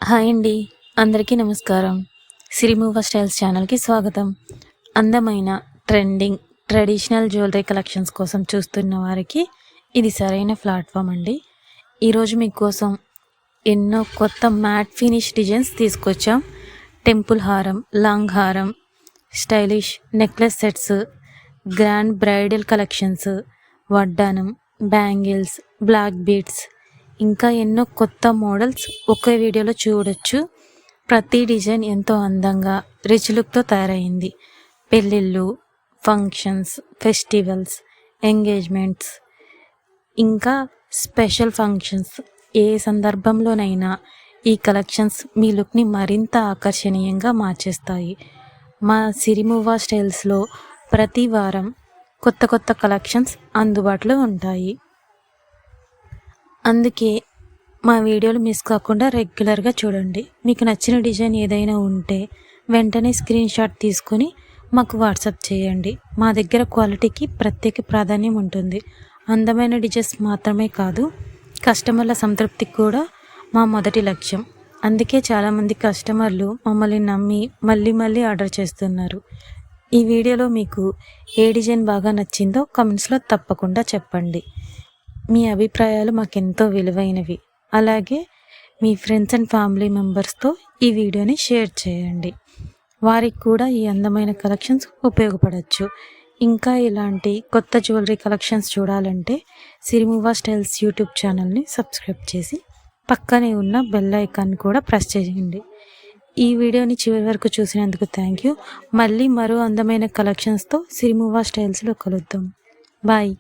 Hi అండి, అందరికీ నమస్కారం. సిరిమూవ స్టైల్స్ ఛానల్కి స్వాగతం. అందమైన ట్రెండింగ్ ట్రెడిషనల్ జ్యువెలరీ కలెక్షన్స్ కోసం చూస్తున్న వారికి ఇది సరైన ప్లాట్ఫామ్ అండి. ఈరోజు మీకోసం ఎన్నో కొత్త మ్యాట్ ఫినిష్ డిజైన్స్ తీసుకొచ్చాం. టెంపుల్ హారం, లాంగ్ హారం, stylish necklace sets, grand bridal collections, వడ్డానం, బ్యాంగిల్స్, బ్లాక్ బీడ్స్, ఇంకా ఎన్నో కొత్త మోడల్స్ ఒకే వీడియోలో చూడొచ్చు. ప్రతి డిజైన్ ఎంతో అందంగా రిచ్ లుక్తో తయారైంది. పెళ్ళిళ్ళు, ఫంక్షన్స్, ఫెస్టివల్స్, ఎంగేజ్మెంట్స్, ఇంకా స్పెషల్ ఫంక్షన్స్, ఏ సందర్భంలోనైనా ఈ కలెక్షన్స్ మీ లుక్ని మరింత ఆకర్షణీయంగా మార్చేస్తాయి. మా సిరిమూవ స్టైల్స్లో ప్రతి వారం కొత్త కొత్త కలెక్షన్స్ అందుబాటులో ఉంటాయి. అందుకే మా వీడియోలు మిస్ కాకుండా రెగ్యులర్గా చూడండి. మీకు నచ్చిన డిజైన్ ఏదైనా ఉంటే వెంటనే స్క్రీన్ షాట్ తీసుకొని మాకు వాట్సాప్ చేయండి. మా దగ్గర క్వాలిటీకి ప్రత్యేక ప్రాధాన్యం ఉంటుంది. అందమైన డిజైన్స్ మాత్రమే కాదు, కస్టమర్ల సంతృప్తికి కూడా మా మొదటి లక్ష్యం. అందుకే చాలామంది కస్టమర్లు మమ్మల్ని నమ్మి మళ్ళీ మళ్ళీ ఆర్డర్ చేస్తున్నారు. ఈ వీడియోలో మీకు ఏ డిజైన్ బాగా నచ్చిందో కామెంట్స్లో తప్పకుండా చెప్పండి. మీ అభిప్రాయాలు మాకెంతో విలువైనవి. అలాగే మీ ఫ్రెండ్స్ అండ్ ఫ్యామిలీ మెంబర్స్తో ఈ వీడియోని షేర్ చేయండి. వారికి కూడా ఈ అందమైన కలెక్షన్స్ ఉపయోగపడవచ్చు. ఇంకా ఇలాంటి కొత్త జ్యువెలరీ కలెక్షన్స్ చూడాలంటే సిరిమూవ స్టైల్స్ యూట్యూబ్ ఛానల్ని సబ్స్క్రైబ్ చేసి పక్కనే ఉన్న బెల్ ఐకాన్ కూడా ప్రెస్ చేయండి. ఈ వీడియోని చివరి వరకు చూసినందుకు థ్యాంక్ యూ. మళ్ళీ మరో అందమైన కలెక్షన్స్తో సిరిమూవ స్టైల్స్లో కలుద్దాం. బాయ్.